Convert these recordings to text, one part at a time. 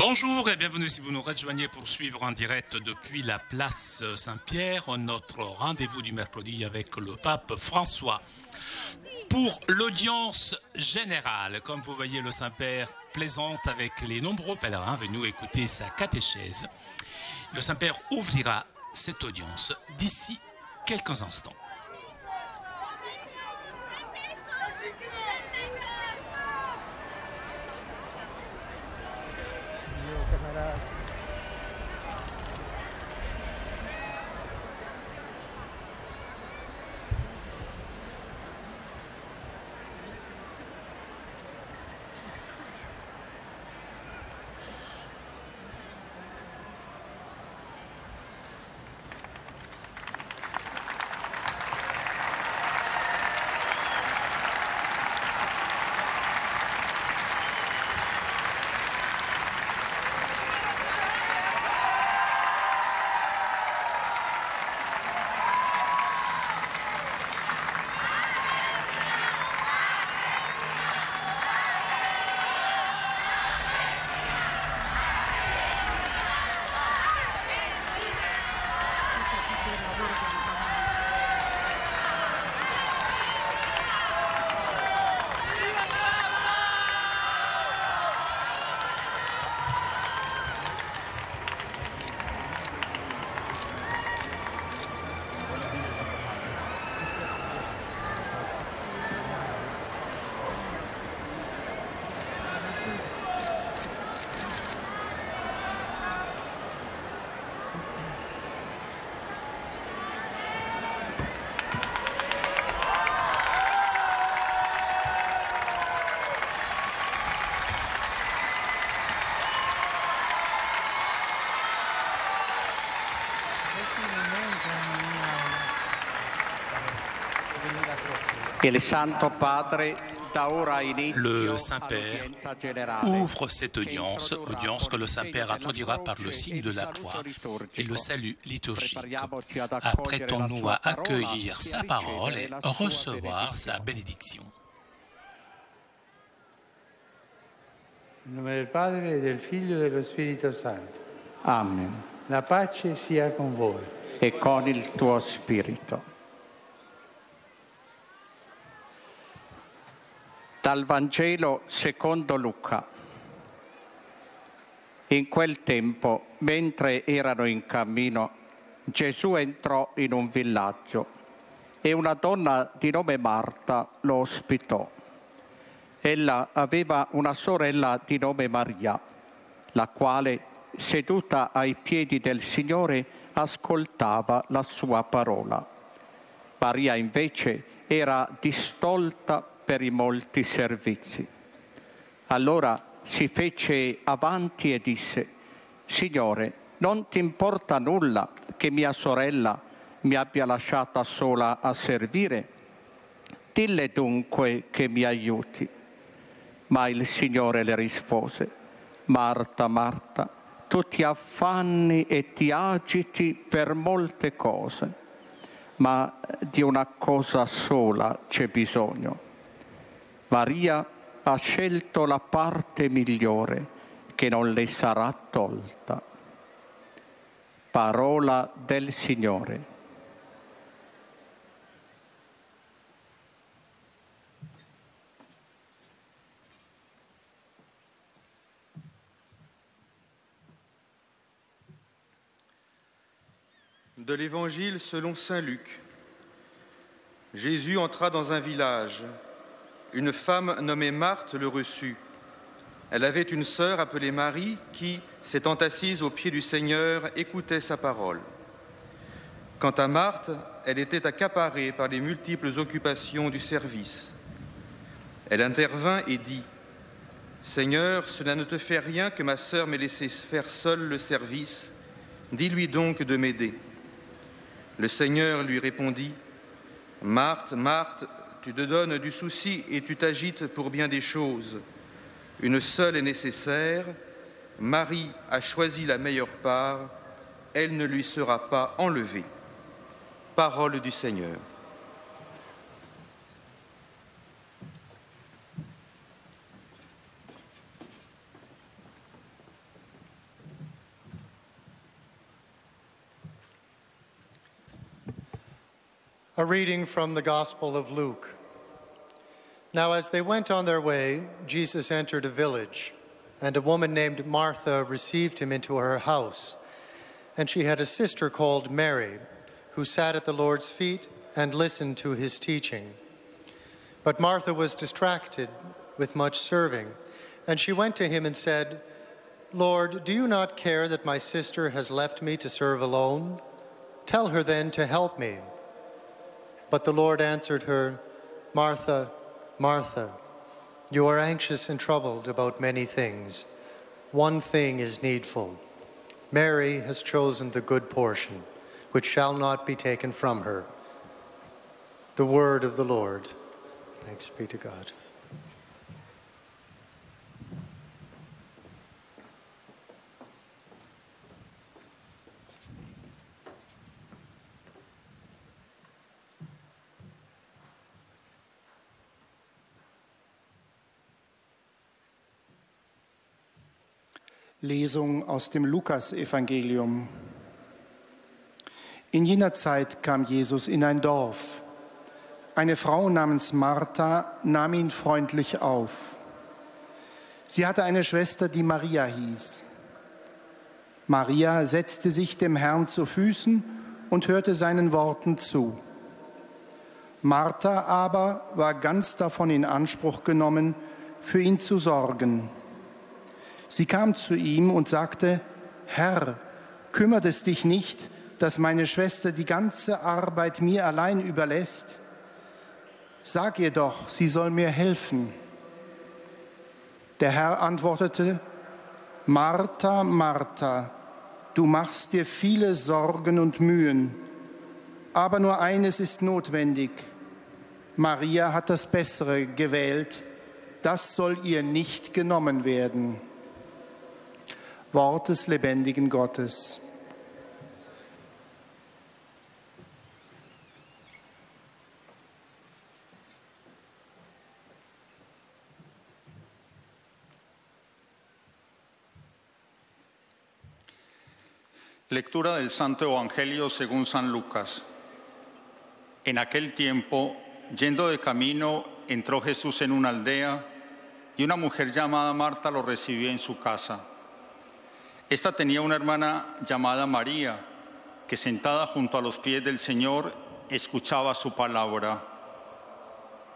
Bonjour et bienvenue si vous nous rejoignez pour suivre en direct depuis la place Saint-Pierre notre rendez-vous du mercredi avec le pape François. Pour l'audience générale, comme vous voyez, le Saint-Père plaisante avec les nombreux pèlerins venus écouter sa catéchèse. Le Saint-Père ouvrira cette audience d'ici quelques instants. Le Saint-Père ouvre cette audience que le Saint-Père introduira par le signe de la croix et le salut liturgique. Apprêtons-nous à accueillir sa parole et recevoir sa bénédiction. In nome del Padre, e del Figlio e dello Spirito Santo. Amen. La pace sia con voi. E con il tuo spirito. Dal Vangelo secondo Luca. In quel tempo, mentre erano in cammino, Gesù entrò in un villaggio e una donna di nome Marta lo ospitò. Ella aveva una sorella di nome Maria, la quale, seduta ai piedi del Signore, ascoltava la sua parola. Maria invece era distolta per i molti servizi. Allora si fece avanti e disse: Signore, non ti importa nulla che mia sorella mi abbia lasciata sola a servire? Dille dunque che mi aiuti. Ma il Signore le rispose: Marta, Marta, tu ti affanni e ti agiti per molte cose, ma di una cosa sola c'è bisogno. Maria ha scelto la parte migliore che non le sarà tolta. Parola del Signore. De l'Évangile selon saint Luc. Jésus entra dans un village. Une femme nommée Marthe le reçut. Elle avait une sœur appelée Marie qui, s'étant assise aux pieds du Seigneur, écoutait sa parole. Quant à Marthe, elle était accaparée par les multiples occupations du service. Elle intervint et dit : Seigneur, cela ne te fait rien que ma sœur m'ait laissé faire seule le service. Dis-lui donc de m'aider. Le Seigneur lui répondit : Marthe, Marthe, tu te donnes du souci et tu t'agites pour bien des choses. Une seule est nécessaire. Marie a choisi la meilleure part. Elle ne lui sera pas enlevée. Parole du Seigneur. A reading from the Gospel of Luke. Now, as they went on their way, Jesus entered a village, and a woman named Martha received him into her house. And she had a sister called Mary, who sat at the Lord's feet and listened to his teaching. But Martha was distracted with much serving, and she went to him and said, "Lord, do you not care that my sister has left me to serve alone? Tell her then to help me." But the Lord answered her, "Martha, Martha, you are anxious and troubled about many things. One thing is needful. Mary has chosen the good portion, which shall not be taken from her." The word of the Lord. Thanks be to God. Lesung aus dem Lukasevangelium. In jener Zeit kam Jesus in ein Dorf. Eine Frau namens Martha nahm ihn freundlich auf. Sie hatte eine Schwester, die Maria hieß. Maria setzte sich dem Herrn zu Füßen und hörte seinen Worten zu. Martha aber war ganz davon in Anspruch genommen, für ihn zu sorgen. Sie kam zu ihm und sagte: "Herr, kümmert es dich nicht, dass meine Schwester die ganze Arbeit mir allein überlässt? Sag ihr doch, sie soll mir helfen." Der Herr antwortete: "Martha, Martha, du machst dir viele Sorgen und Mühen, aber nur eines ist notwendig. Maria hat das Bessere gewählt, das soll ihr nicht genommen werden." Wort des lebendigen Gottes. Lectura del Santo Evangelio según San Lucas. En aquel tiempo, yendo de camino, entró Jesús en una aldea y una mujer llamada Marta lo recibió en su casa. Esta tenía una hermana llamada María, que sentada junto a los pies del Señor escuchaba su palabra.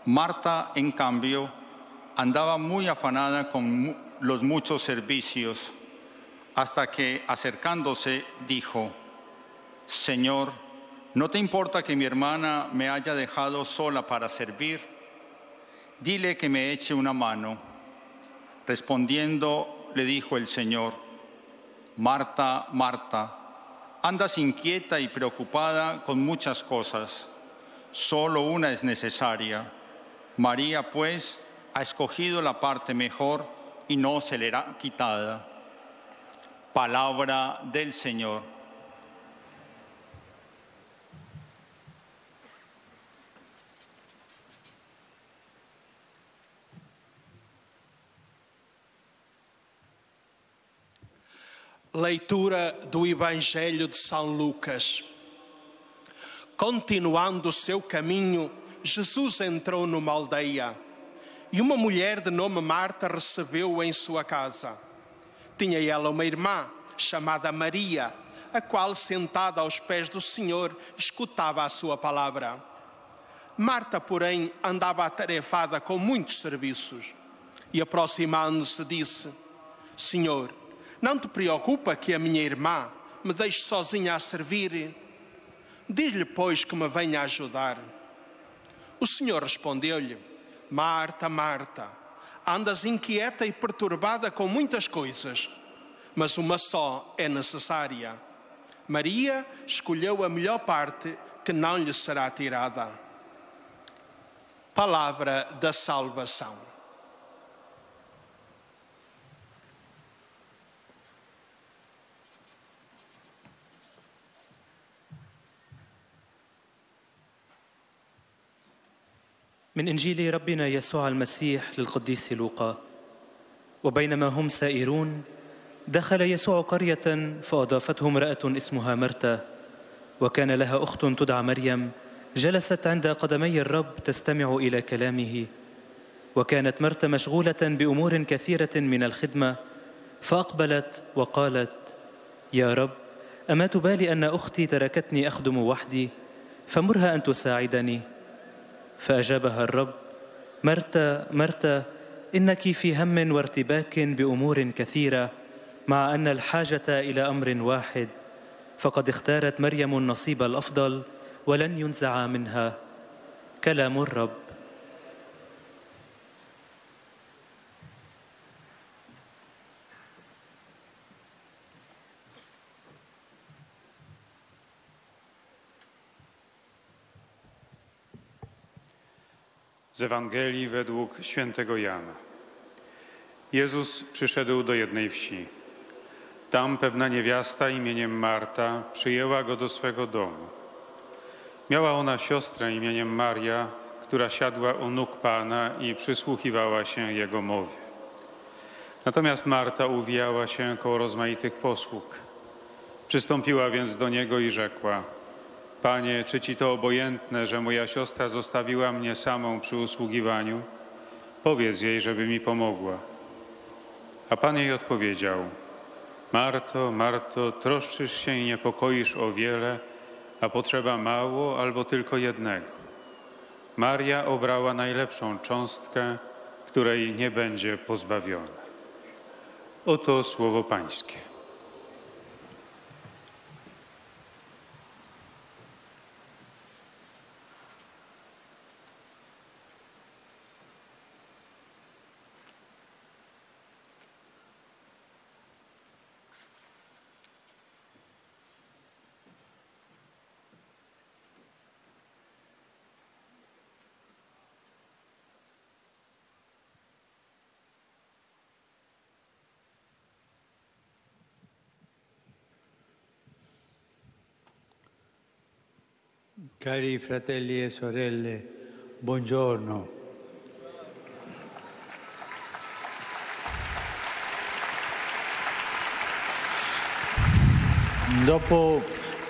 Marta, en cambio, andaba muy afanada con los muchos servicios, hasta que, acercándose, dijo: "Señor, ¿no te importa que mi hermana me haya dejado sola para servir? Dile que me eche una mano." Respondiendo, le dijo el Señor: "Marta, Marta, andas inquieta y preocupada con muchas cosas. Solo una es necesaria. María, pues, ha escogido la parte mejor y no se le será quitada." Palabra del Señor. Leitura do Evangelho de São Lucas. Continuando o seu caminho, Jesus entrou numa aldeia e uma mulher de nome Marta recebeu-o em sua casa. Tinha ela uma irmã chamada Maria, a qual, sentada aos pés do Senhor, escutava a sua palavra. Marta, porém, andava atarefada com muitos serviços e, aproximando-se, disse: "Senhor, não te preocupa que a minha irmã me deixe sozinha a servir? Diz-lhe, pois, que me venha ajudar." O Senhor respondeu-lhe: "Marta, Marta, andas inquieta e perturbada com muitas coisas, mas uma só é necessária. Maria escolheu a melhor parte, que não lhe será tirada." Palavra da salvação. من إنجيل ربنا يسوع المسيح للقديس لوقا. وبينما هم سائرون دخل يسوع قرية فأضافته امرأة اسمها مرتا، وكان لها أخت تدعى مريم جلست عند قدمي الرب تستمع إلى كلامه. وكانت مرتا مشغولة بأمور كثيرة من الخدمة، فأقبلت وقالت: يا رب، أما تبالي أن أختي تركتني أخدم وحدي؟ فمرها أن تساعدني. فأجابها الرب: مرتا مرتا، إنك في هم وارتباك بأمور كثيرة، مع أن الحاجة إلى أمر واحد، فقد اختارت مريم النصيب الأفضل ولن ينزع منها. كلام الرب. Z Ewangelii według świętego Jana. Jezus przyszedł do jednej wsi. Tam pewna niewiasta imieniem Marta przyjęła go do swego domu. Miała ona siostrę imieniem Maria, która siadła u nóg Pana i przysłuchiwała się Jego mowie. Natomiast Marta uwijała się koło rozmaitych posług. Przystąpiła więc do Niego i rzekła: Panie, czy Ci to obojętne, że moja siostra zostawiła mnie samą przy usługiwaniu? Powiedz jej, żeby mi pomogła. A Pan jej odpowiedział: Marto, Marto, troszczysz się i niepokoisz o wiele, a potrzeba mało albo tylko jednego. Maria obrała najlepszą cząstkę, której nie będzie pozbawiona. Oto słowo Pańskie. Cari fratelli e sorelle, buongiorno.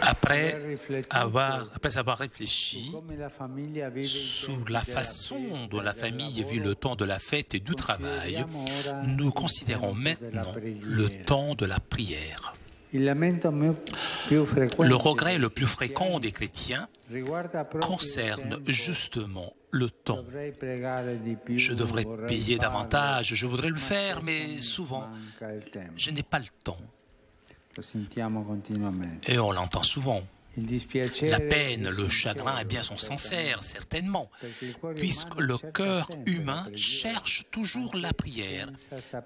Après avoir réfléchi sur la façon dont la famille vit le temps de la fête et du travail, nous considérons maintenant le temps de la prière. Le regret le plus fréquent des chrétiens concerne justement le temps. Je devrais payer davantage, je voudrais le faire, mais souvent, je n'ai pas le temps. Et on l'entend souvent. La peine, le chagrin, eh bien, sont sincères, certainement, puisque le cœur humain cherche toujours la prière,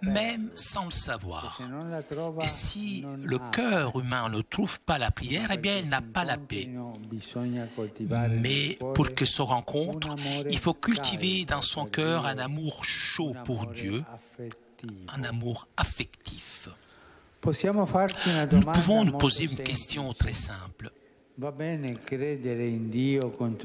même sans le savoir. Et si le cœur humain ne trouve pas la prière, eh bien, il n'a pas la paix. Mais pour que se rencontre, il faut cultiver dans son cœur un amour chaud pour Dieu, un amour affectif. Nous pouvons nous poser une question très simple.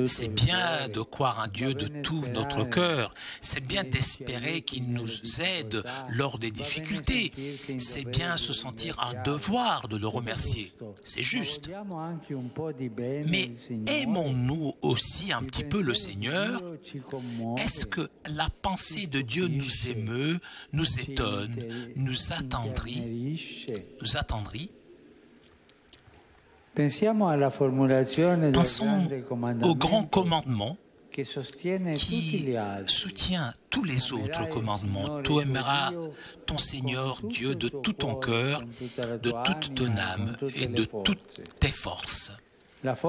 C'est bien de croire en Dieu de tout notre cœur, c'est bien d'espérer qu'il nous aide lors des difficultés, c'est bien se sentir un devoir de le remercier, c'est juste. Mais aimons-nous aussi un petit peu le Seigneur? Est-ce que la pensée de Dieu nous émeut, nous étonne, nous attendrit? Pensons au grand commandement qui soutient tous les autres commandements. Tu aimeras ton Seigneur Dieu de tout ton cœur, de toute ton âme et de toutes tes forces. Cette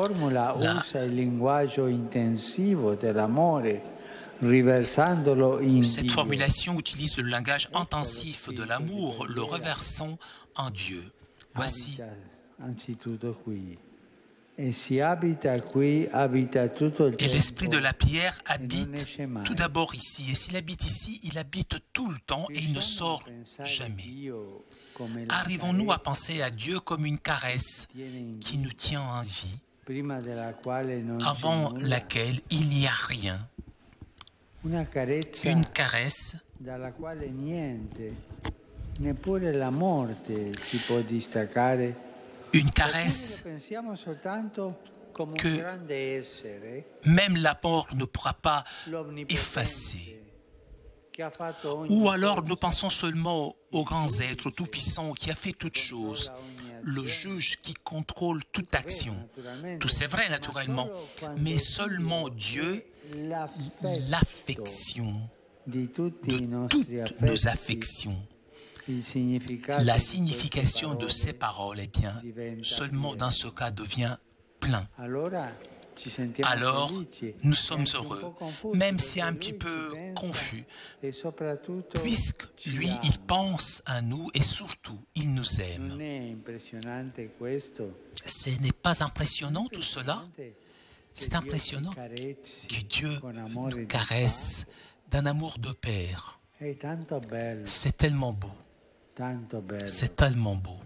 formulation utilise le langage intensif de l'amour, le reversant en Dieu. Voici. Et l'esprit de la prière habite tout d'abord ici. Et s'il habite ici, il habite tout le temps et il ne sort jamais. Arrivons-nous à penser à Dieu comme une caresse qui nous tient en vie, avant laquelle il n'y a rien. Une caresse que même la mort ne pourra pas effacer. Ou alors nous pensons seulement au grand être tout-puissant qui a fait toutes choses, le juge qui contrôle toute action. Tout c'est vrai naturellement, mais seulement Dieu, l'affection de toutes nos affections. La signification de ces paroles, eh bien, seulement dans ce cas devient plein. Alors, nous sommes heureux, même si un petit peu confus, puisque lui, il pense à nous et surtout, il nous aime. Ce n'est pas impressionnant tout cela? C'est impressionnant que Dieu nous caresse d'un amour de père. C'est tellement beau. C'est tellement beau.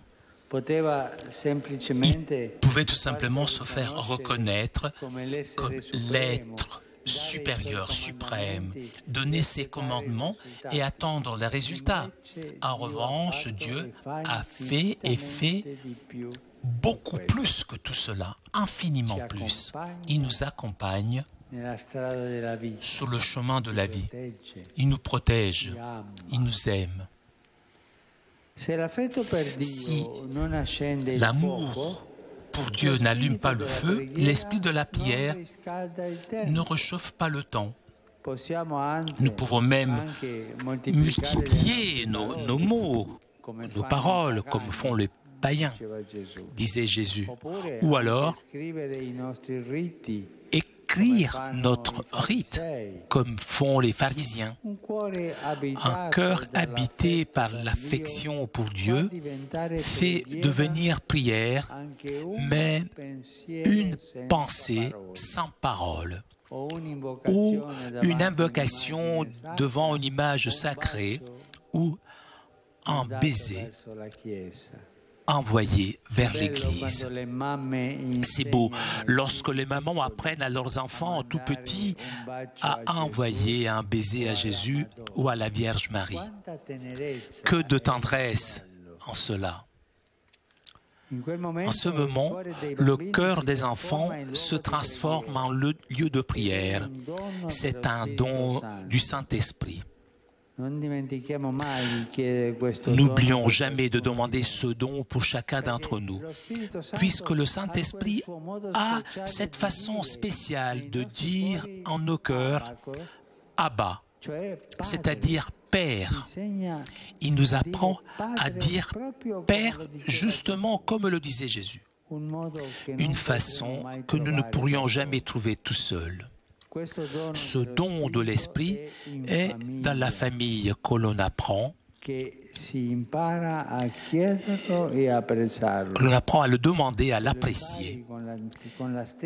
Il pouvait tout simplement se faire reconnaître comme l'être supérieur, suprême, donner ses commandements et attendre les résultats. En revanche, Dieu a fait et fait beaucoup plus que tout cela, infiniment plus. Il nous accompagne sur le chemin de la vie. Il nous protège, il nous aime. Si l'amour pour Dieu n'allume pas le feu, l'esprit de la prière ne réchauffe pas le temps. Nous pouvons même multiplier nos mots, nos paroles, comme font les païens, disait Jésus. Ou alors, écrire notre rite, comme font les pharisiens. Un cœur habité par l'affection pour Dieu fait devenir prière, mais une pensée sans parole, ou une invocation devant une image sacrée, ou un baiser envoyé vers l'Église. C'est beau lorsque les mamans apprennent à leurs enfants tout petits à envoyer un baiser à Jésus ou à la Vierge Marie. Que de tendresse en cela. En ce moment, le cœur des enfants se transforme en lieu de prière. C'est un don du Saint-Esprit. N'oublions jamais de demander ce don pour chacun d'entre nous, puisque le Saint-Esprit a cette façon spéciale de dire en nos cœurs « Abba », c'est-à-dire « Père ». Il nous apprend à dire « Père » justement comme le disait Jésus, une façon que nous ne pourrions jamais trouver tout seuls. Ce don de l'Esprit est dans la famille que l'on apprend. On apprend à le demander, à l'apprécier.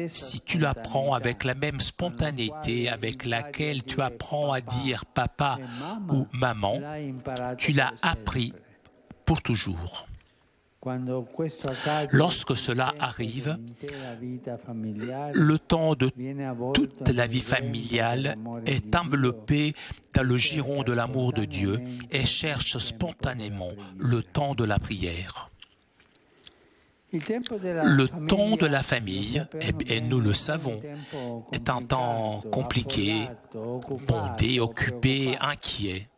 Si tu l'apprends avec la même spontanéité avec laquelle tu apprends à dire papa ou maman, tu l'as appris pour toujours. Lorsque cela arrive, le temps de toute la vie familiale est enveloppé dans le giron de l'amour de Dieu et cherche spontanément le temps Il de la prière. tempo Le temps de la famille, et nous le savons, est un temps compliqué, bondé, occupé, inquiet.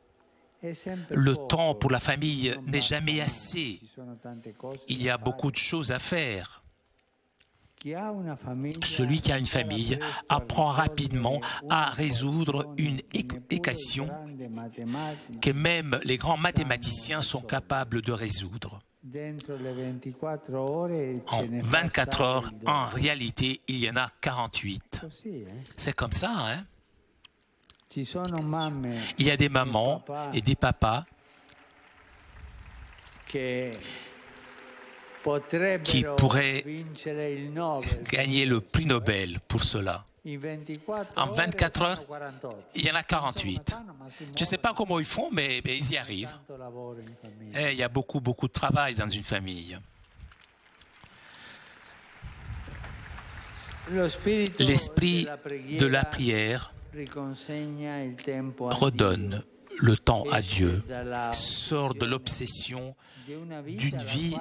Le temps pour la famille n'est jamais assez. Il y a beaucoup de choses à faire. Celui qui a une famille apprend rapidement à résoudre une équation que même les grands mathématiciens sont capables de résoudre. En 24 heures, en réalité, il y en a 48. C'est comme ça, hein? Il y a des mamans et des papas qui pourraient gagner le prix Nobel pour cela. En 24 heures, il y en a 48. Je ne sais pas comment ils font, mais ils y arrivent. Et il y a beaucoup de travail dans une famille. L'esprit de la prière redonne le temps à Dieu, sort de l'obsession d'une vie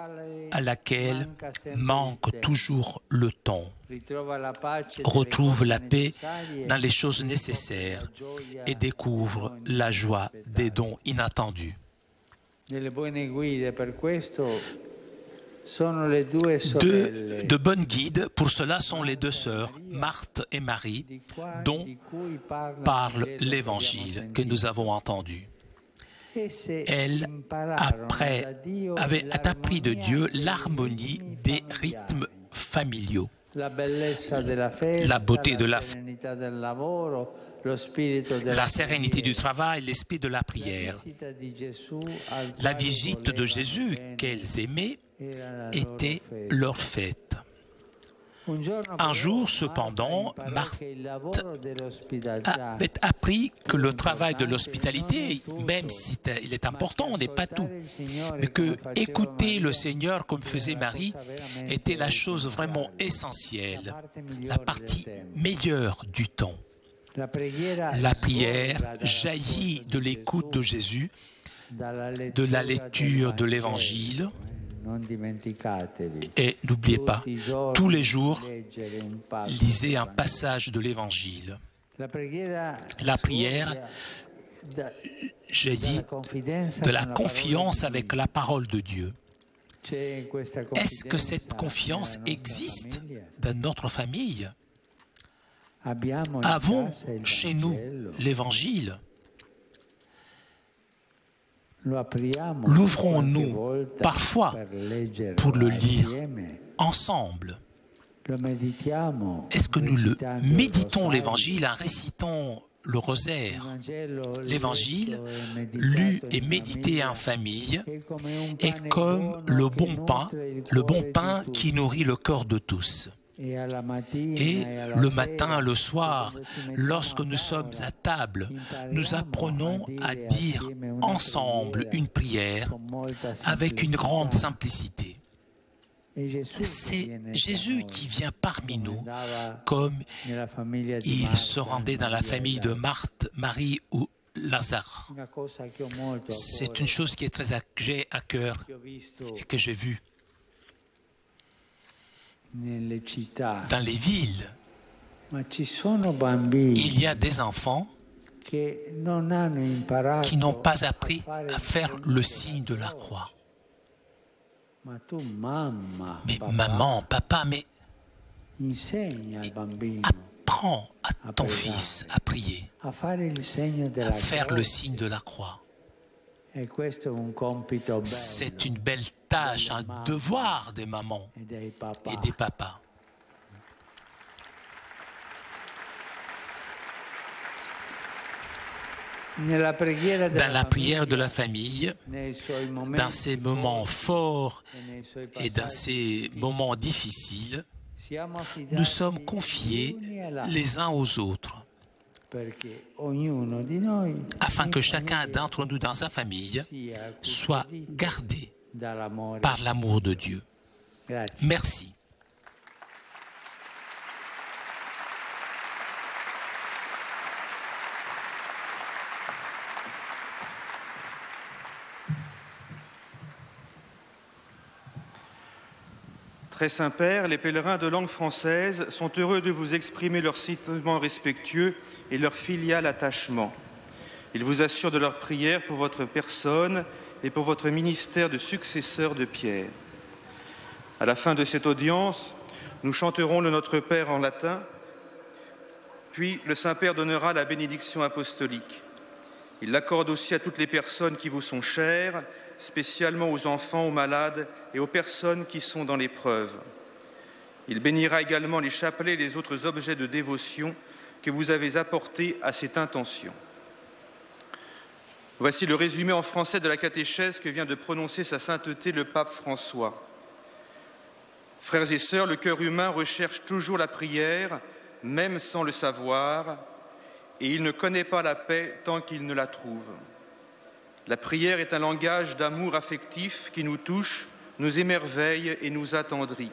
à laquelle manque toujours le temps, retrouve la paix dans les choses nécessaires et découvre la joie des dons inattendus. De bonnes guides, pour cela, sont les deux sœurs, Marthe et Marie, dont parle l'Évangile que nous avons entendu. Elle avait appris de Dieu l'harmonie des rythmes familiaux, la beauté de la sérénité du travail, l'esprit de la prière. La visite de Jésus qu'elles aimaient était leur fête. Un jour, cependant, Marthe avait appris que le travail de l'hospitalité, même si il est important, n'est pas tout, mais que écouter le Seigneur comme faisait Marie était la chose vraiment essentielle, la partie meilleure du temps. La prière jaillit de l'écoute de Jésus, de la lecture de l'Évangile. Et n'oubliez pas, tous les jours, lisez un passage de l'Évangile. La prière jaillit de la confiance avec la parole de Dieu. Est-ce que cette confiance existe dans notre famille? Avons chez nous l'Évangile? L'ouvrons-nous parfois pour le lire ensemble? Est-ce que nous méditons l'Évangile en récitant le rosaire? L'Évangile, lu et médité en famille, est comme le bon pain qui nourrit le cœur de tous. Et le matin, le soir, lorsque nous sommes à table, nous apprenons à dire ensemble une prière avec une grande simplicité. C'est Jésus qui vient parmi nous, comme il se rendait dans la famille de Marthe, Marie ou Lazare. C'est une chose qui est très à cœur et que j'ai vue. Dans les villes, il y a des enfants qui n'ont pas appris à faire le signe de la croix. Mais maman, papa, mais apprends à ton fils à prier, à faire le signe de la croix. C'est une belle tâche, un devoir des mamans et des papas. Dans la prière de la famille, dans ces moments forts et dans ces moments difficiles, nous sommes confiés les uns aux autres, afin que chacun d'entre nous dans sa famille soit gardé par l'amour de Dieu. Merci. Très Saint-Père, les pèlerins de langue française sont heureux de vous exprimer leur sentiment respectueux et leur filial attachement. Ils vous assurent de leur prière pour votre personne et pour votre ministère de successeur de Pierre. À la fin de cette audience, nous chanterons le Notre Père en latin, puis le Saint-Père donnera la bénédiction apostolique. Il l'accorde aussi à toutes les personnes qui vous sont chères, spécialement aux enfants, aux malades et aux personnes qui sont dans l'épreuve. Il bénira également les chapelets et les autres objets de dévotion que vous avez apportés à cette intention. Voici le résumé en français de la catéchèse que vient de prononcer sa sainteté le pape François. Frères et sœurs, le cœur humain recherche toujours la prière, même sans le savoir, et il ne connaît pas la paix tant qu'il ne la trouve. La prière est un langage d'amour affectif qui nous touche, nous émerveille et nous attendrit.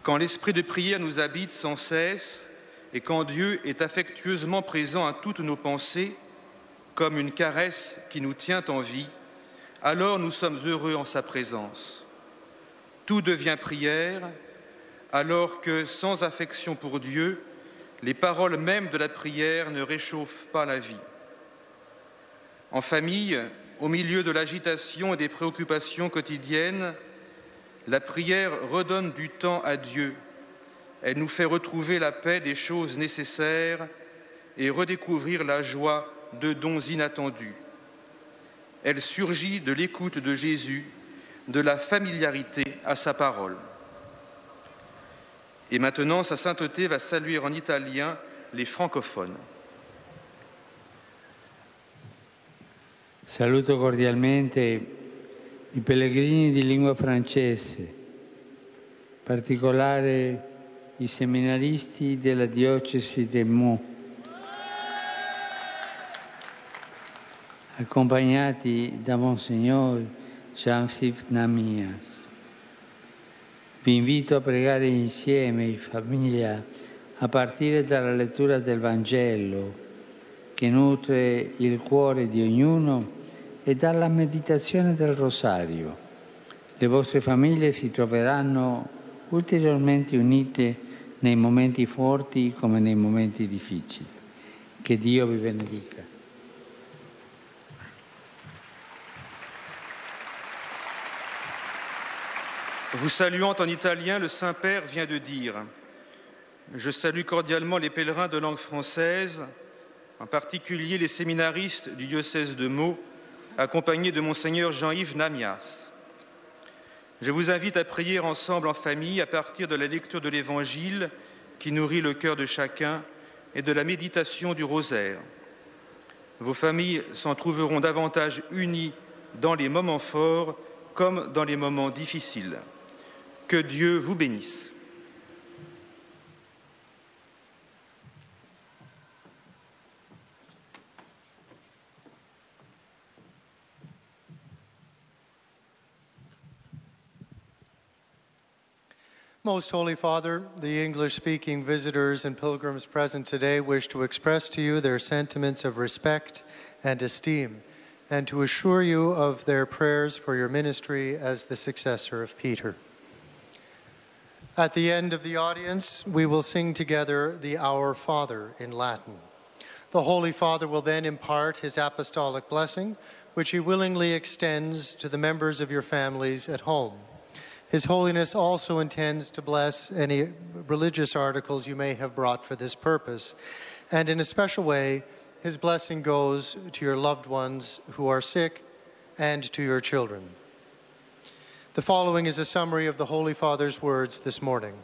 Quand l'esprit de prière nous habite sans cesse et quand Dieu est affectueusement présent à toutes nos pensées, comme une caresse qui nous tient en vie, alors nous sommes heureux en sa présence. Tout devient prière, alors que sans affection pour Dieu, les paroles mêmes de la prière ne réchauffent pas la vie. En famille, au milieu de l'agitation et des préoccupations quotidiennes, la prière redonne du temps à Dieu. Elle nous fait retrouver la paix des choses nécessaires et redécouvrir la joie de dons inattendus. Elle surgit de l'écoute de Jésus, de la familiarité à sa parole. Et maintenant, sa sainteté va saluer en italien les francophones. Saluto cordialmente i pellegrini di lingua francese, in particolare i seminaristi della diocesi di Meaux, accompagnati da Monsignor Jean-Sif Namias. Vi invito a pregare insieme in famiglia a partire dalla lettura del Vangelo che nutre il cuore di ognuno e dalla meditazione del Rosario. Le vostre famiglie si troveranno ulteriormente unite nei momenti forti come nei momenti difficili. Che Dio vi benedica. Vous saluant en italien, le Saint-Père vient de dire « Je salue cordialement les pèlerins de langue française, en particulier les séminaristes du diocèse de Meaux, accompagnés de Monseigneur Jean-Yves Namias. Je vous invite à prier ensemble en famille à partir de la lecture de l'Évangile qui nourrit le cœur de chacun et de la méditation du rosaire. Vos familles s'en trouveront davantage unies dans les moments forts comme dans les moments difficiles. Que Dieu vous bénisse. Most Holy Father, the English-speaking visitors and pilgrims present today wish to express to you their sentiments of respect and esteem, and to assure you of their prayers for your ministry as the successor of Peter. At the end of the audience, we will sing together the Our Father in Latin. The Holy Father will then impart his apostolic blessing, which he willingly extends to the members of your families at home. His Holiness also intends to bless any religious articles you may have brought for this purpose. And in a special way, his blessing goes to your loved ones who are sick and to your children. The following is a summary of the Holy Father's words this morning.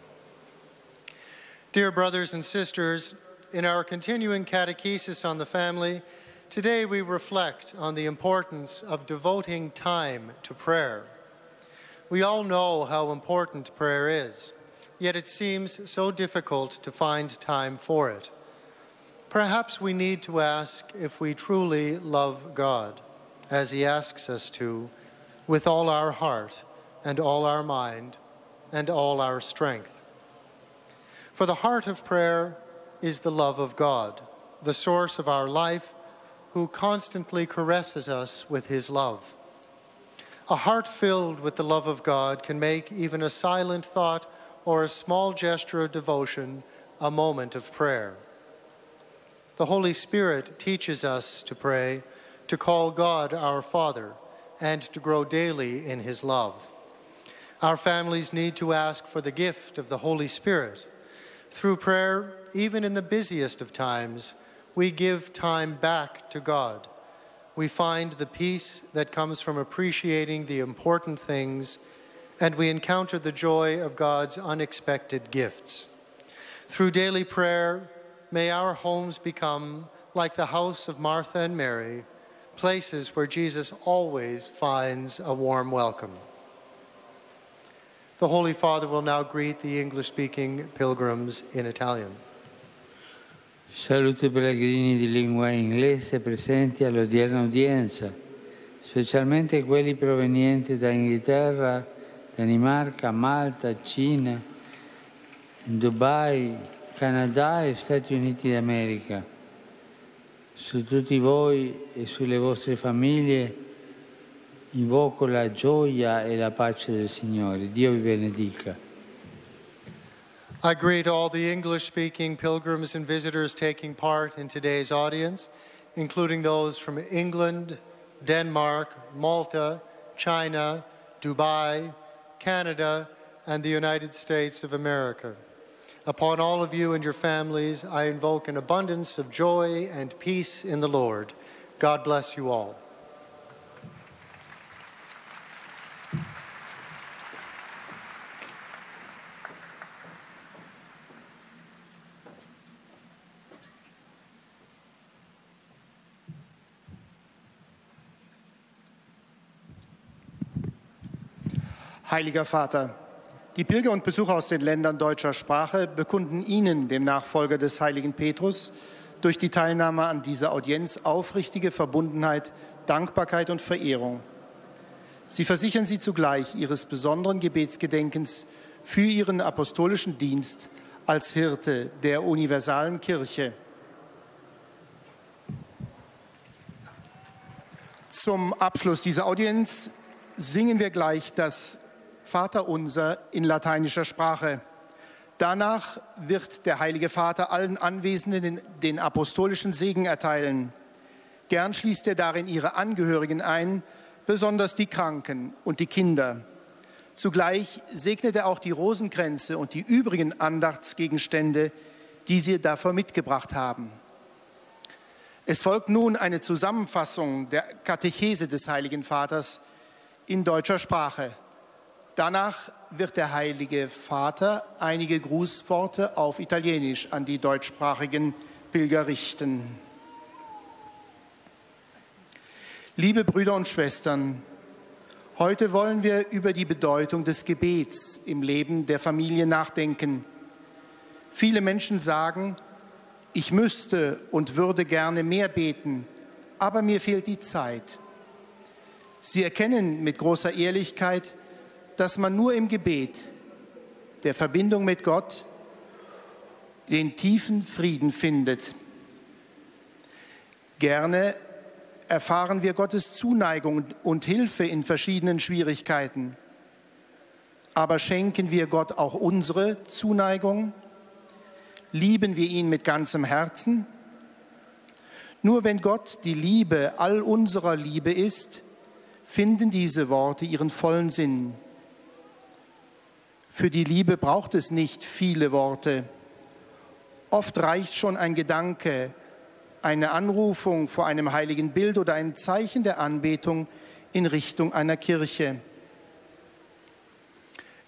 Dear brothers and sisters, in our continuing catechesis on the family, today we reflect on the importance of devoting time to prayer. We all know how important prayer is, yet it seems so difficult to find time for it. Perhaps we need to ask if we truly love God, as he asks us to, with all our heart and all our mind and all our strength. For the heart of prayer is the love of God, the source of our life, who constantly caresses us with his love. A heart filled with the love of God can make even a silent thought or a small gesture of devotion a moment of prayer. The Holy Spirit teaches us to pray, to call God our Father, and to grow daily in his love. Our families need to ask for the gift of the Holy Spirit. Through prayer, even in the busiest of times, we give time back to God. We find the peace that comes from appreciating the important things, and we encounter the joy of God's unexpected gifts. Through daily prayer, may our homes become like the house of Martha and Mary, places where Jesus always finds a warm welcome. The Holy Father will now greet the English-speaking pilgrims in Italian. Saluto i pellegrini di lingua inglese presenti all'odierna udienza, specialmente quelli provenienti da Inghilterra, Danimarca, Malta, Cina, Dubai, Canada e Stati Uniti d'America. Su tutti voi e sulle vostre famiglie invoco la gioia e la pace del Signore. Dio vi benedica. I greet all the English-speaking pilgrims and visitors taking part in today's audience, including those from England, Denmark, Malta, China, Dubai, Canada, and the United States of America. Upon all of you and your families, I invoke an abundance of joy and peace in the Lord. God bless you all. Heiliger Vater, die Pilger und Besucher aus den Ländern deutscher Sprache bekunden Ihnen, dem Nachfolger des heiligen Petrus, durch die Teilnahme an dieser Audienz aufrichtige Verbundenheit, Dankbarkeit und Verehrung. Sie versichern Sie zugleich Ihres besonderen Gebetsgedenkens für Ihren apostolischen Dienst als Hirte der universalen Kirche. Zum Abschluss dieser Audienz singen wir gleich das Vaterunser in lateinischer Sprache. Danach wird der Heilige Vater allen Anwesenden den apostolischen Segen erteilen. Gern schließt er darin ihre Angehörigen ein, besonders die Kranken und die Kinder. Zugleich segnet er auch die Rosenkränze und die übrigen Andachtsgegenstände, die sie davor mitgebracht haben. Es folgt nun eine Zusammenfassung der Katechese des Heiligen Vaters in deutscher Sprache. Danach wird der Heilige Vater einige Grußworte auf Italienisch an die deutschsprachigen Pilger richten. Liebe Brüder und Schwestern, heute wollen wir über die Bedeutung des Gebets im Leben der Familie nachdenken. Viele Menschen sagen, ich müsste und würde gerne mehr beten, aber mir fehlt die Zeit. Sie erkennen mit großer Ehrlichkeit, dass man nur im Gebet, der Verbindung mit Gott, den tiefen Frieden findet. Gerne erfahren wir Gottes Zuneigung und Hilfe in verschiedenen Schwierigkeiten. Aber schenken wir Gott auch unsere Zuneigung? Lieben wir ihn mit ganzem Herzen? Nur wenn Gott die Liebe all unserer Liebe ist, finden diese Worte ihren vollen Sinn. Für die Liebe braucht es nicht viele Worte. Oft reicht schon ein Gedanke, eine Anrufung vor einem heiligen Bild oder ein Zeichen der Anbetung in Richtung einer Kirche.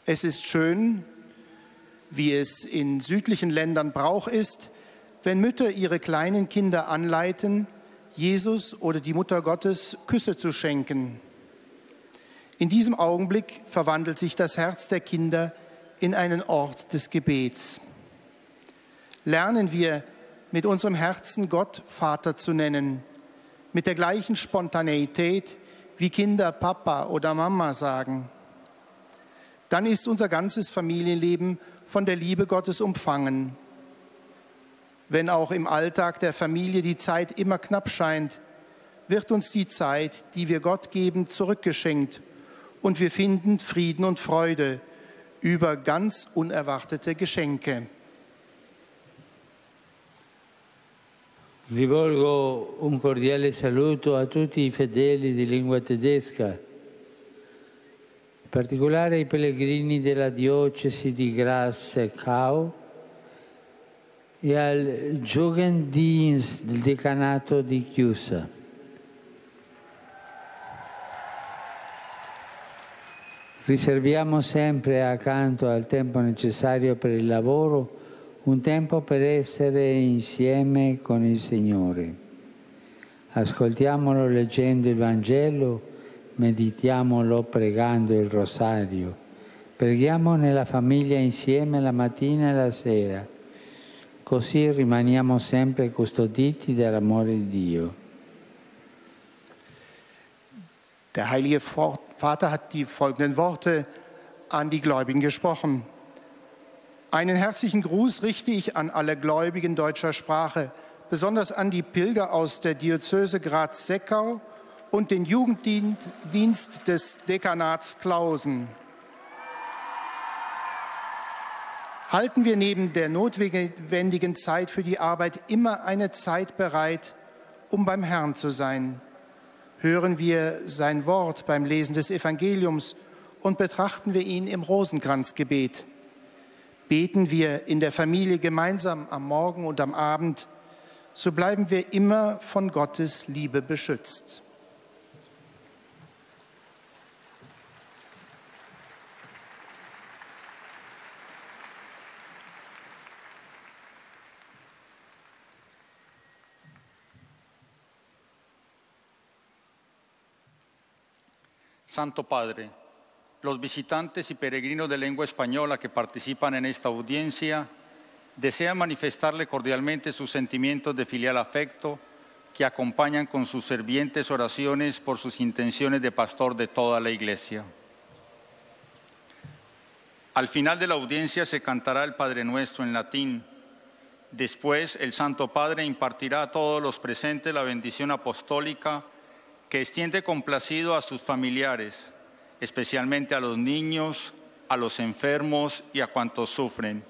Es ist schön, wie es in südlichen Ländern Brauch ist, wenn Mütter ihre kleinen Kinder anleiten, Jesus oder die Mutter Gottes Küsse zu schenken. In diesem Augenblick verwandelt sich das Herz der Kinder in einen Ort des Gebets. Lernen wir, mit unserem Herzen Gott Vater zu nennen, mit der gleichen Spontaneität, wie Kinder Papa oder Mama sagen. Dann ist unser ganzes Familienleben von der Liebe Gottes umfangen. Wenn auch im Alltag der Familie die Zeit immer knapp scheint, wird uns die Zeit, die wir Gott geben, zurückgeschenkt und wir finden Frieden und Freude über ganz unerwartete Geschenke. Rivolgo un cordiale saluto a tutti i fedeli di lingua tedesca, in particolare ai pellegrini della diocesi di Graz-Kau e al Jugenddienst del decanato di Chiusa. Riserviamo sempre accanto al tempo necessario per il lavoro un tempo per essere insieme con il Signore. Ascoltiamolo leggendo il Vangelo, meditiamolo pregando il Rosario. Preghiamo nella famiglia insieme la mattina e la sera. Così rimaniamo sempre custoditi dall'amore di Dio. Der Heilige Vater hat die folgenden Worte an die Gläubigen gesprochen. Einen herzlichen Gruß richte ich an alle Gläubigen deutscher Sprache, besonders an die Pilger aus der Diözese Graz-Seckau und den Jugenddienst des Dekanats Klausen. Halten wir neben der notwendigen Zeit für die Arbeit immer eine Zeit bereit, um beim Herrn zu sein. Hören wir sein Wort beim Lesen des Evangeliums und betrachten wir ihn im Rosenkranzgebet. Beten wir in der Familie gemeinsam am Morgen und am Abend, so bleiben wir immer von Gottes Liebe beschützt. Santo Padre, los visitantes y peregrinos de lengua española que participan en esta audiencia desean manifestarle cordialmente sus sentimientos de filial afecto que acompañan con sus fervientes oraciones por sus intenciones de pastor de toda la Iglesia. Al final de la audiencia se cantará el Padre Nuestro en latín. Después el Santo Padre impartirá a todos los presentes la bendición apostólica que extiende complacido a sus familiares, especialmente a los niños, a los enfermos y a cuantos sufren.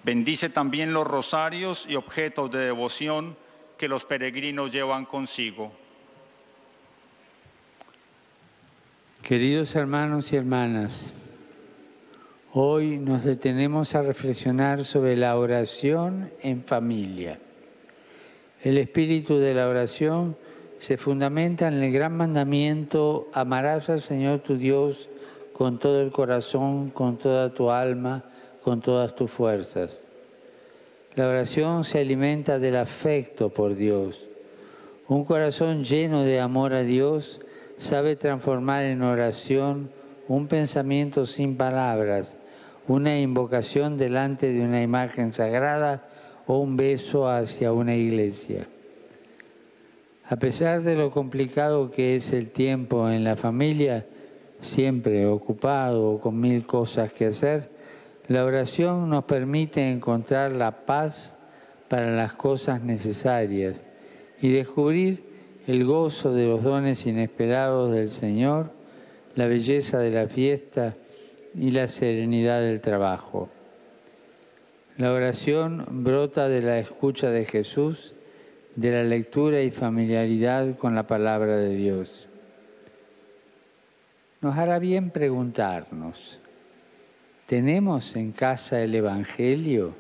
Bendice también los rosarios y objetos de devoción que los peregrinos llevan consigo. Queridos hermanos y hermanas, hoy nos detenemos a reflexionar sobre la oración en familia. El espíritu de la oración se fundamenta en el gran mandamiento: amarás al Señor tu Dios con todo el corazón, con toda tu alma, con todas tus fuerzas. La oración se alimenta del afecto por Dios. Un corazón lleno de amor a Dios sabe transformar en oración un pensamiento sin palabras, una invocación delante de una imagen sagrada o un beso hacia una iglesia. A pesar de lo complicado que es el tiempo en la familia, siempre ocupado o con mil cosas que hacer, la oración nos permite encontrar la paz para las cosas necesarias y descubrir el gozo de los dones inesperados del Señor, la belleza de la fiesta y la serenidad del trabajo. La oración brota de la escucha de Jesús, de la lectura y familiaridad con la palabra de Dios. Nos hará bien preguntarnos, ¿tenemos en casa el Evangelio?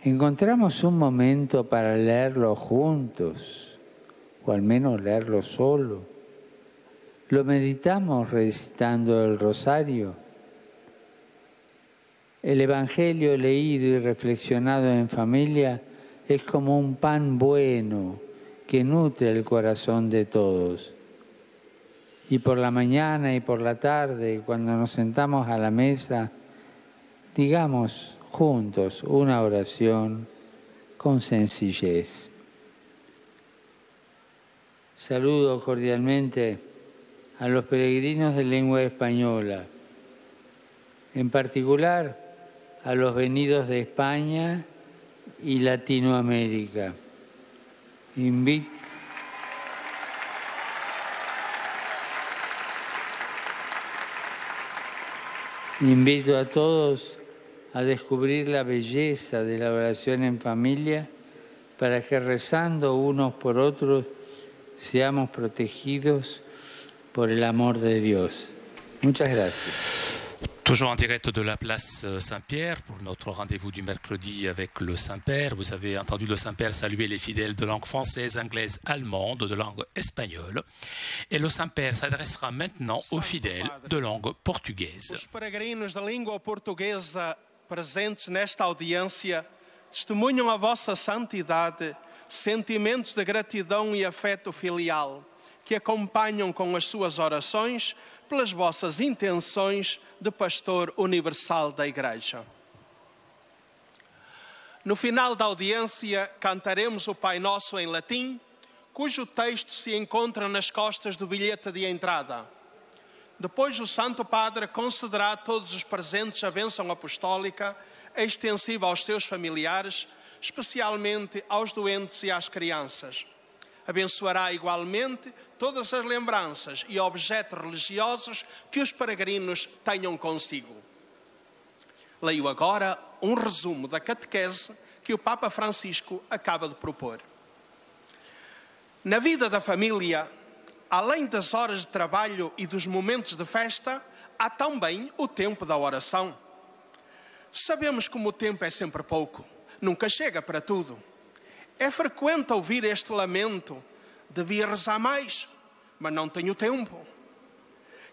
¿Encontramos un momento para leerlo juntos, o al menos leerlo solo? ¿Lo meditamos recitando el rosario? El Evangelio leído y reflexionado en familia es como un pan bueno que nutre el corazón de todos. Y por la mañana y por la tarde, cuando nos sentamos a la mesa, digamos juntos una oración con sencillez. Saludo cordialmente a los peregrinos de lengua española, en particular a los venidos de España y Latinoamérica. Invito a todos a descubrir la belleza de la oración en familia para que rezando unos por otros seamos protegidos por el amor de Dios. Muchas gracias. Toujours en direct de la place Saint-Pierre pour notre rendez-vous du mercredi avec le Saint-Père. Vous avez entendu le Saint-Père saluer les fidèles de langue française, anglaise, allemande, de langue espagnole. Et le Saint-Père s'adressera maintenant aux fidèles de langue portugaise. Os peregrinos da língua portuguesa presentes nesta audiência testemunham a vossa santidade, sentimentos de gratidão e afeto filial que acompanham com as suas orações pelas vossas intenções de pastor universal da Igreja. No final da audiência, cantaremos o Pai Nosso em latim, cujo texto se encontra nas costas do bilhete de entrada. Depois, o Santo Padre concederá a todos os presentes a bênção apostólica, extensiva aos seus familiares, especialmente aos doentes e às crianças. abençoará igualmente todas as lembranças e objetos religiosos que os peregrinos tenham consigo. Leio agora um resumo da catequese que o Papa Francisco acaba de propor. Na vida da família, além das horas de trabalho e dos momentos de festa, há também o tempo da oração. Sabemos como o tempo é sempre pouco, nunca chega para tudo. É frequente ouvir este lamento: devia rezar mais, mas não tenho tempo.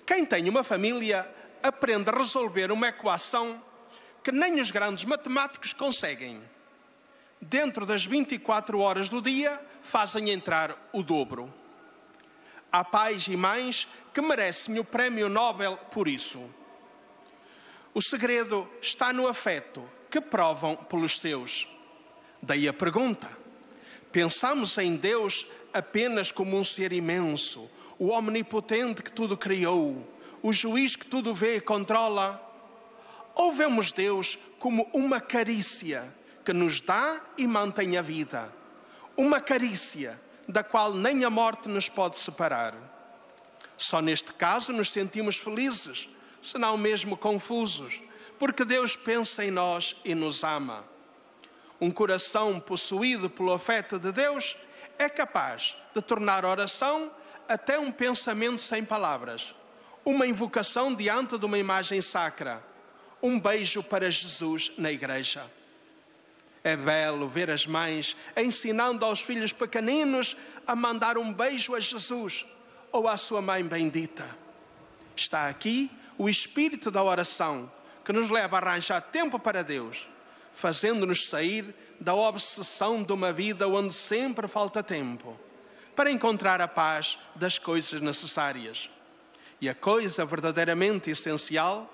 Quem tem uma família aprende a resolver uma equação que nem os grandes matemáticos conseguem. Dentro das 24 horas do dia, fazem entrar o dobro. Há pais e mães que merecem o prémio Nobel por isso. O segredo está no afeto que provam pelos seus. Daí a pergunta: pensamos em Deus apenas como um ser imenso, o omnipotente que tudo criou, o juiz que tudo vê e controla? Ou vemos Deus como uma carícia que nos dá e mantém a vida? Uma carícia da qual nem a morte nos pode separar. Só neste caso nos sentimos felizes, senão mesmo confusos, porque Deus pensa em nós e nos ama. Um coração possuído pelo afeto de Deus é capaz de tornar a oração até um pensamento sem palavras, uma invocação diante de uma imagem sacra, um beijo para Jesus na igreja. É belo ver as mães ensinando aos filhos pequeninos a mandar um beijo a Jesus ou à sua mãe bendita. Está aqui o espírito da oração que nos leva a arranjar tempo para Deus, fazendo-nos sair da obsessão de uma vida onde sempre falta tempo, para encontrar a paz das coisas necessárias. E a coisa verdadeiramente essencial,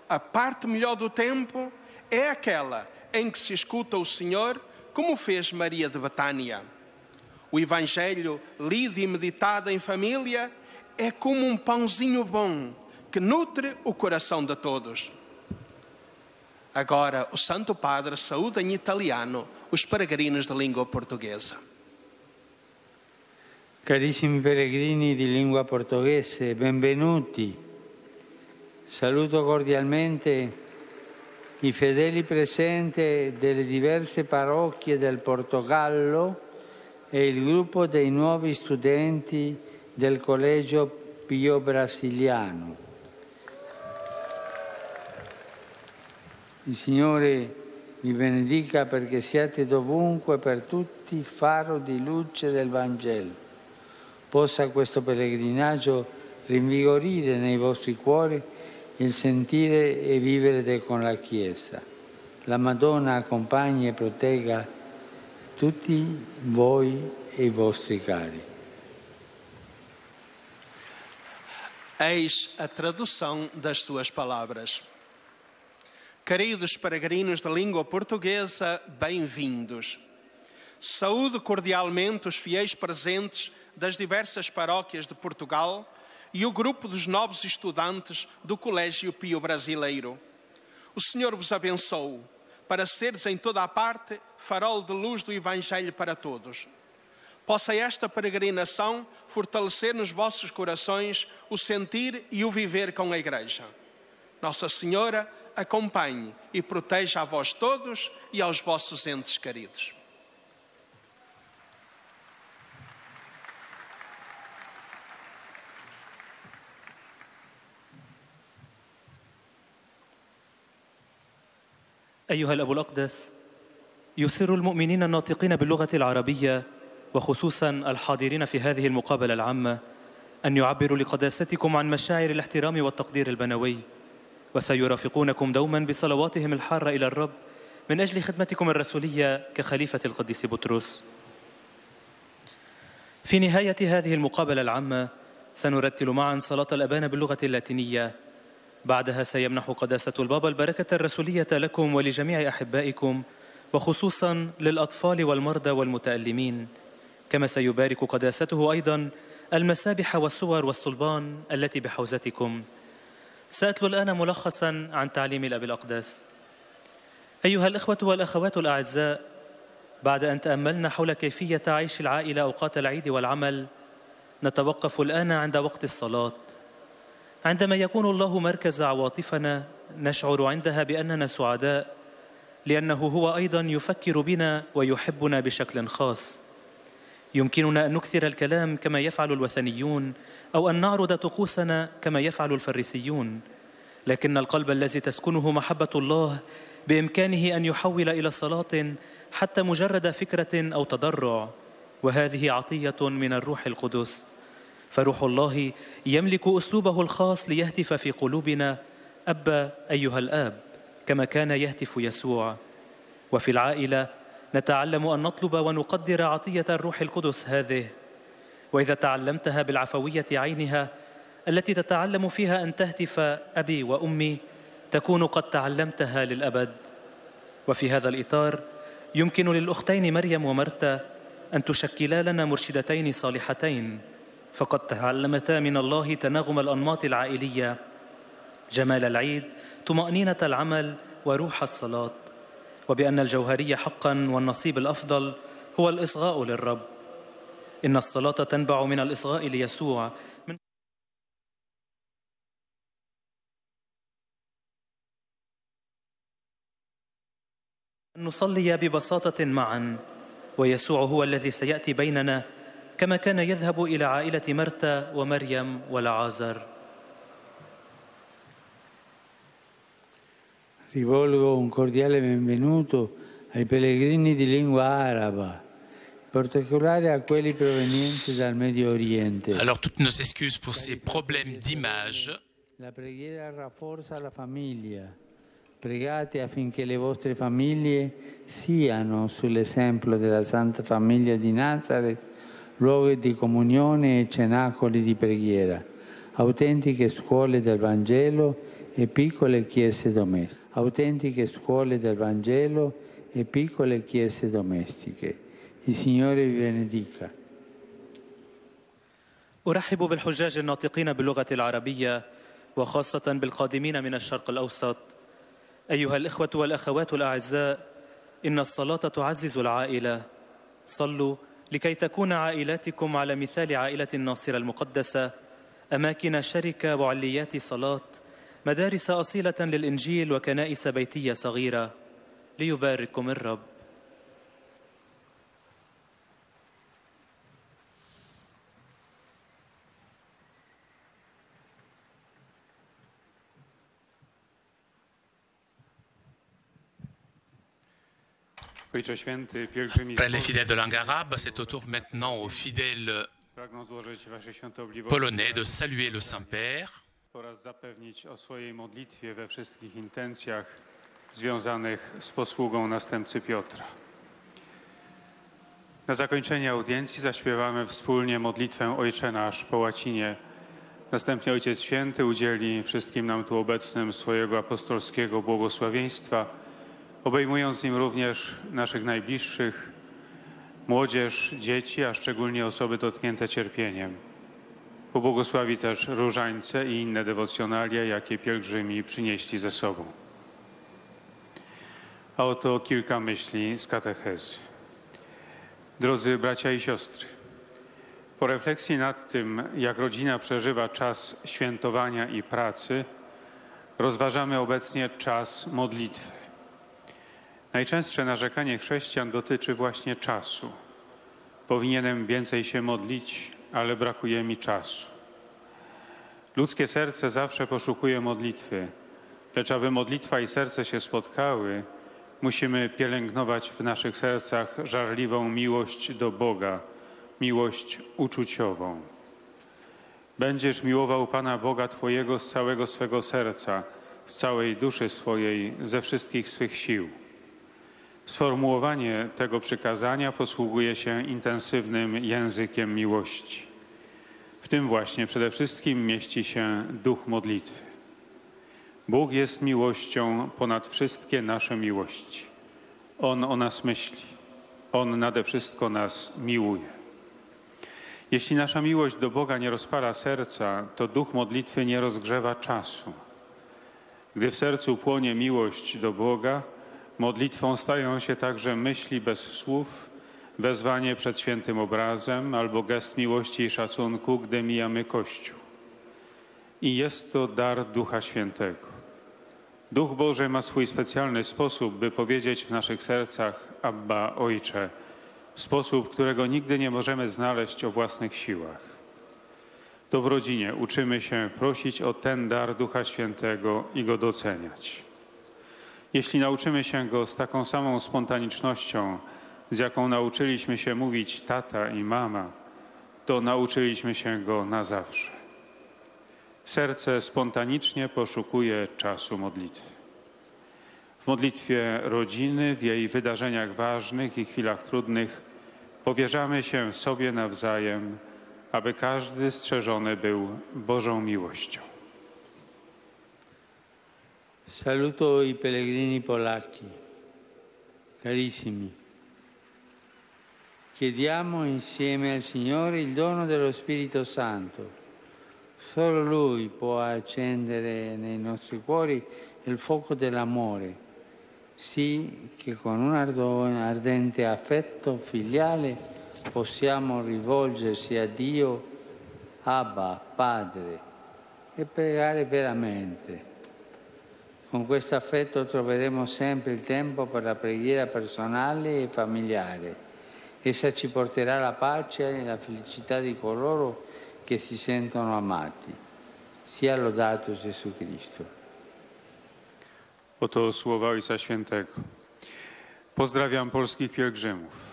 a parte melhor do tempo, é aquela em que se escuta o Senhor, como fez Maria de Betânia. O Evangelho, lido e meditado em família, é como um pãozinho bom que nutre o coração de todos. Agora, o Santo Padre saúda em italiano os peregrinos de língua portuguesa. Carissimi peregrini di lingua portoghese, benvenuti. Saluto cordialmente i fedeli presenti delle diverse parrocchie del Portogallo e il gruppo dei nuovi studenti del Collegio Pio Brasiliano. Il Signore vi benedica perché siate dovunque per tutti faro di luce del Vangelo. Possa questo pellegrinaggio rinvigorire nei vostri cuori il sentire e vivere con la Chiesa. La Madonna accompagni e protegga tutti voi e i vostri cari. Eis a tradução das suas palavras. Queridos peregrinos de língua portuguesa, bem-vindos. Saúdo cordialmente os fiéis presentes das diversas paróquias de Portugal e o grupo dos novos estudantes do Colégio Pio Brasileiro. O Senhor vos abençoe, para seres em toda a parte farol de luz do Evangelho para todos. Possa esta peregrinação fortalecer nos vossos corações o sentir e o viver com a Igreja. Nossa Senhora acompanhe e proteja a vós todos e aos vossos entes queridos. أيها الأب الأقدس، يسر المؤمنين الناطقين باللغة العربية وخصوصا الحاضرين في هذه المقابلة العامة أن يعبروا لقداستكم عن مشاعر الاحترام والتقدير البنوي، وسيرافقونكم دوما بصلواتهم الحارة إلى الرب من أجل خدمتكم الرسولية كخليفة القديس بطرس. في نهاية هذه المقابلة العامة سنرتل معا صلاة الأبان باللغة اللاتينية. بعدها سيمنح قداسة البابا البركة الرسولية لكم ولجميع أحبائكم، وخصوصا للأطفال والمرضى والمتألمين، كما سيبارك قداسته أيضا المسابح والصور والصلبان التي بحوزتكم. سأتلو الآن ملخصا عن تعليم الأب الأقدس. أيها الإخوة والأخوات الأعزاء، بعد أن تأملنا حول كيفية عيش العائلة أوقات العيد والعمل، نتوقف الآن عند وقت الصلاة. عندما يكون الله مركز عواطفنا نشعر عندها بأننا سعداء، لأنه هو أيضا يفكر بنا ويحبنا بشكل خاص. يمكننا أن نكثر الكلام كما يفعل الوثنيون، أو أن نعرض طقوسنا كما يفعل الفريسيون، لكن القلب الذي تسكنه محبة الله بإمكانه أن يحول إلى صلاة حتى مجرد فكرة أو تضرع، وهذه عطية من الروح القدس. فروح الله يملك أسلوبه الخاص ليهتف في قلوبنا: أبا أيها الآب، كما كان يهتف يسوع. وفي العائلة نتعلم أن نطلب ونقدر عطية الروح القدس هذه، وإذا تعلمتها بالعفوية عينها التي تتعلم فيها أن تهتف أبي وأمي، تكون قد تعلمتها للأبد. وفي هذا الإطار يمكن للأختين مريم ومرتا أن تشكلا لنا مرشدتين صالحتين، فقد تعلمتا من الله تناغم الأنماط العائلية، جمال العيد، طمأنينة العمل، وروح الصلاة، وبأن الجوهرية حقا والنصيب الأفضل هو الإصغاء للرب. إن الصلاة تنبع من الإصغاء ليسوع، من أن نصلي ببساطة معا، ويسوع هو الذي سيأتي بيننا كما كان يذهب إلى عائلة مرتا ومريم ولعازر. Rivolgo un cordiale benvenuto ai pellegrini di lingua araba, in particolare a quelli provenienti dal Medio Oriente. Alors, toutes nos excuses pour ces problèmes d'image. La preghiera rafforza la famiglia. Pregate affinché le vostre famiglie siano, sull'esempio della Santa Famiglia di Nazareth, luoghi di comunione e cenacoli di preghiera, autentiche scuole del Vangelo e piccole chiese domestiche. Autentiche scuole del Vangelo e piccole chiese domestiche. Il Signore vi benedica. أرحب بالحجاج الناطقين باللغة العربية، وخاصة بالقادمين من الشرق الأوسط. أيها الإخوة والأخوات الأعزاء، إن الصلاة تعزز العائلة. صلوا لكي تكون عائلاتكم على مثال عائلة الناصرة المقدسة، أماكن شركة وعليات صلاة، مدارس أصيلة للإنجيل، وكنائس بيتية صغيرة. ليبارككم الرب. Après les fidèles de langue arabe, c'est au tour maintenant aux fidèles polonais de saluer le Saint-Père. Oraz zapewnić o swojej modlitwie we wszystkich intencjach związanych z posługą następcy Piotra. Na zakończenie audiencji zaśpiewamy wspólnie modlitwę Ojcze Nasz po łacinie. Następnie Ojciec Święty udzieli wszystkim nam tu obecnym swojego apostolskiego błogosławieństwa, obejmując nim również naszych najbliższych, młodzież, dzieci, a szczególnie osoby dotknięte cierpieniem. Pobłogosławi też różańce i inne dewocjonalia, jakie pielgrzymi przynieśli ze sobą. A oto kilka myśli z katechezy. Drodzy bracia i siostry, po refleksji nad tym, jak rodzina przeżywa czas świętowania i pracy, rozważamy obecnie czas modlitwy. Najczęstsze narzekanie chrześcijan dotyczy właśnie czasu. Powinienem więcej się modlić, ale brakuje mi czasu. Ludzkie serce zawsze poszukuje modlitwy, lecz aby modlitwa i serce się spotkały, musimy pielęgnować w naszych sercach żarliwą miłość do Boga, miłość uczuciową. Będziesz miłował Pana Boga Twojego z całego swego serca, z całej duszy swojej, ze wszystkich swych sił. Sformułowanie tego przykazania posługuje się intensywnym językiem miłości. W tym właśnie przede wszystkim mieści się duch modlitwy. Bóg jest miłością ponad wszystkie nasze miłości. On o nas myśli. On nade wszystko nas miłuje. Jeśli nasza miłość do Boga nie rozpala serca, to duch modlitwy nie rozgrzewa czasu. Gdy w sercu płonie miłość do Boga, Modlitwą stają się także myśli bez słów, wezwanie przed świętym obrazem albo gest miłości i szacunku, gdy mijamy Kościół. I jest to dar Ducha Świętego. Duch Boży ma swój specjalny sposób, by powiedzieć w naszych sercach: Abba, Ojcze, sposób, którego nigdy nie możemy znaleźć o własnych siłach. To w rodzinie uczymy się prosić o ten dar Ducha Świętego i go doceniać. Jeśli nauczymy się go z taką samą spontanicznością, z jaką nauczyliśmy się mówić tata i mama, to nauczyliśmy się go na zawsze. Serce spontanicznie poszukuje czasu modlitwy. W modlitwie rodziny, w jej wydarzeniach ważnych i chwilach trudnych powierzamy się sobie nawzajem, aby każdy strzeżony był Bożą miłością. Saluto i pellegrini polacchi, carissimi. Chiediamo insieme al Signore il dono dello Spirito Santo. Solo Lui può accendere nei nostri cuori il fuoco dell'amore, sì che con un ardente affetto filiale possiamo rivolgersi a Dio, Abba, Padre, e pregare veramente. Con questo affetto troveremo sempre il tempo per la preghiera personale e familiare. Essa ci porterà la pace e la felicità di coloro che si sentono amati. Sia lodato Gesù Cristo. Oto słowa Ojca Świętego. Pozdrawiam polskich pielgrzymów.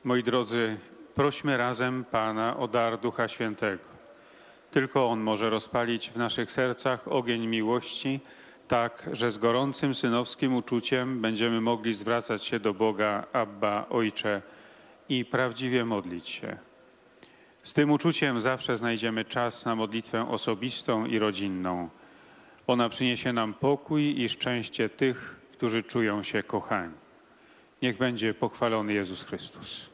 Moi drodzy, prośmy razem Pana o dar Ducha Świętego. Tylko On może rozpalić w naszych sercach ogień miłości, tak, że z gorącym synowskim uczuciem będziemy mogli zwracać się do Boga, Abba, Ojcze, i prawdziwie modlić się. Z tym uczuciem zawsze znajdziemy czas na modlitwę osobistą i rodzinną. Ona przyniesie nam pokój i szczęście tych, którzy czują się kochani. Niech będzie pochwalony Jezus Chrystus.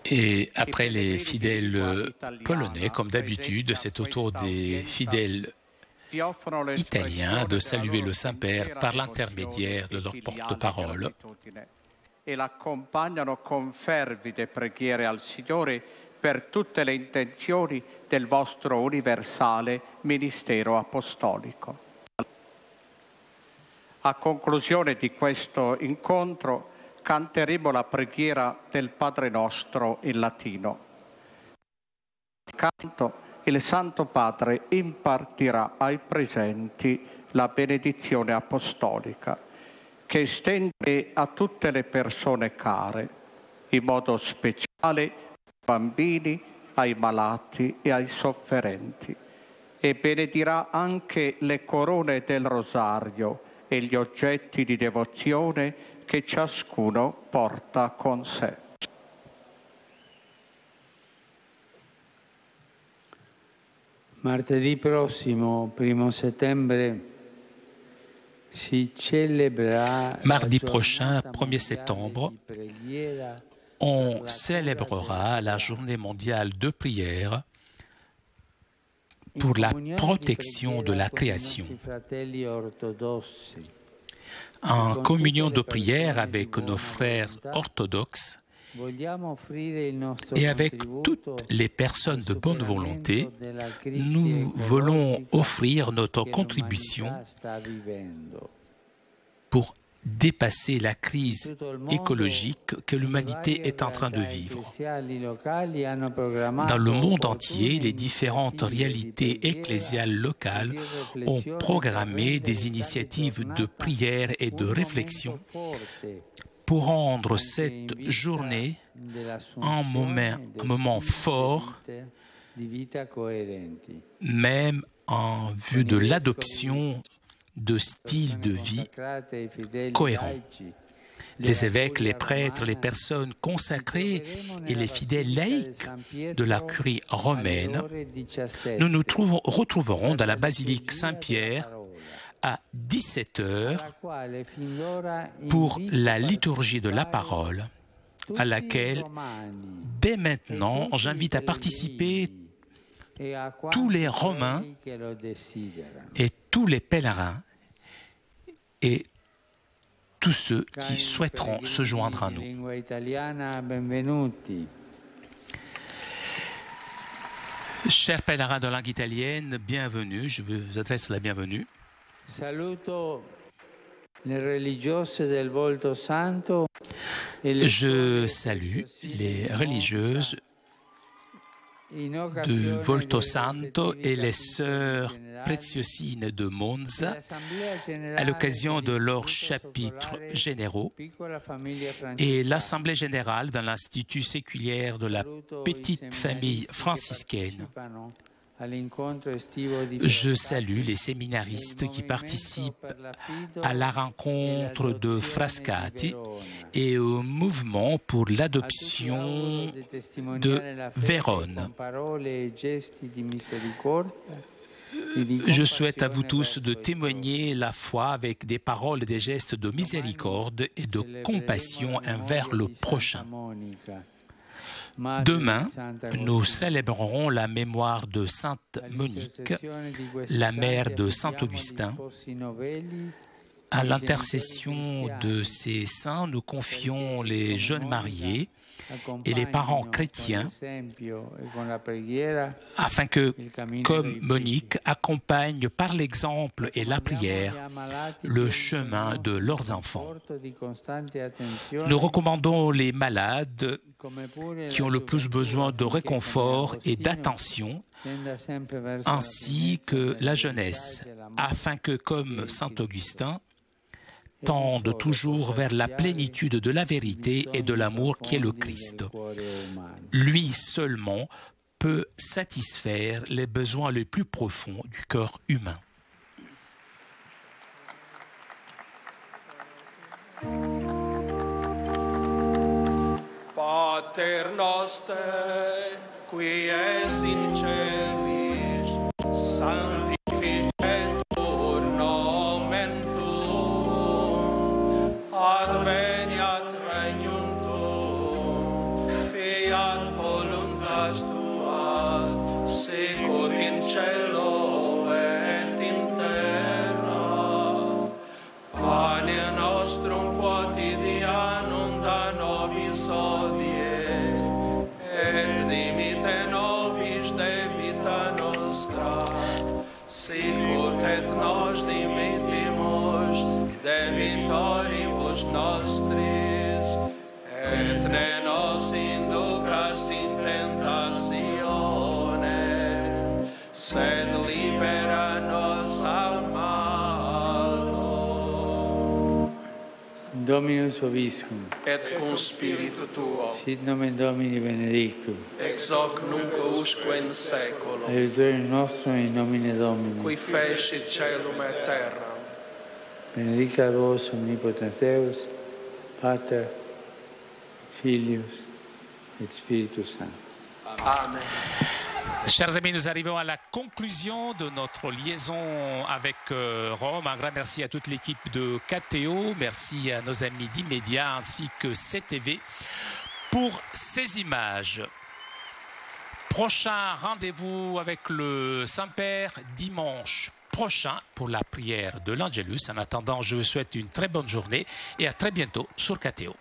Et après les fidèles polonais, comme d'habitude, c'est au tour des fidèles italiens de saluer le Saint-Père par l'intermédiaire de leur porte-parole. E l'accompagnano con fervide preghiere al Signore per tutte le intenzioni del vostro universale ministero apostolico. A conclusione di questo incontro canteremo la preghiera del Padre Nostro in latino. Canto, il Santo Padre impartirà ai presenti la benedizione apostolica, che estende a tutte le persone care, in modo speciale ai bambini, ai malati e ai sofferenti, e benedirà anche le corone del rosario e gli oggetti di devozione che ciascuno porta con sé. Martedì prossimo, 1 settembre, si célébrera. Mardi prochain, 1er septembre, on célébrera la journée mondiale de prière pour la protection de la création. En communion de prière avec nos frères orthodoxes et avec toutes les personnes de bonne volonté, nous voulons offrir notre contribution pour dépasser la crise écologique que l'humanité est en train de vivre. Dans le monde entier, les différentes réalités ecclésiales locales ont programmé des initiatives de prière et de réflexion pour rendre cette journée un moment fort, même en vue de l'adoption de styles de vie cohérents. Les évêques, les prêtres, les personnes consacrées et les fidèles laïcs de la curie romaine, nous nous retrouverons dans la basilique Saint-Pierre à 17h pour la liturgie de la parole, à laquelle, dès maintenant, j'invite à participer tous les Romains et tous les pèlerins et tous ceux qui souhaiteront se joindre à nous. Chers pèlerins de langue italienne, bienvenue, je vous adresse la bienvenue. Je salue les religieuses du Volto Santo et les sœurs Preziosine de Monza à l'occasion de leurs chapitres généraux et l'Assemblée générale dans l'Institut séculière de la petite famille franciscaine. Je salue les séminaristes qui participent à la rencontre de Frascati et au mouvement pour l'adoption de Vérone. Je souhaite à vous tous de témoigner la foi avec des paroles et des gestes de miséricorde et de compassion envers le prochain. Demain, nous célébrerons la mémoire de Sainte Monique, la mère de Saint Augustin. À l'intercession de ces saints, nous confions les jeunes mariés et les parents chrétiens afin que, comme Monique, accompagnent par l'exemple et la prière le chemin de leurs enfants. Nous recommandons les malades qui ont le plus besoin de réconfort et d'attention, ainsi que la jeunesse, afin que, comme Saint Augustin, tendent toujours vers la plénitude de la vérité et de l'amour qui est le Christ. Lui seulement peut satisfaire les besoins les plus profonds du cœur humain. Pater noster, qui es in celis, sanctificetur nomen tuum, adveniat regnum tuum, fiat voluntas tua, sicut in cielo et in terra. Pane nostrum quotidianum da nobis hodie, et dimite nobis debita nostra, sicut et nos dimittimus debitoribus nostris, et ne nos inducas in tentatione, sed libera nos a malo. Dominus vobiscum. Et cum spiritu tuo. Sit nomen Domini benedictum. Ex hoc nunc usque in saeculum. Aiutorium nostrum in nomine Domini. Qui fecit caelum et terra. Benedicat vos omnipotens Deus, Pater, Filius et Spiritus Sanctus. Amen. Chers amis, nous arrivons à la conclusion de notre liaison avec Rome. Un grand merci à toute l'équipe de KTO, merci à nos amis d'Immédiat ainsi que CTV pour ces images. Prochain rendez-vous avec le Saint-Père dimanche prochain pour la prière de l'Angelus. En attendant, je vous souhaite une très bonne journée et à très bientôt sur KTO.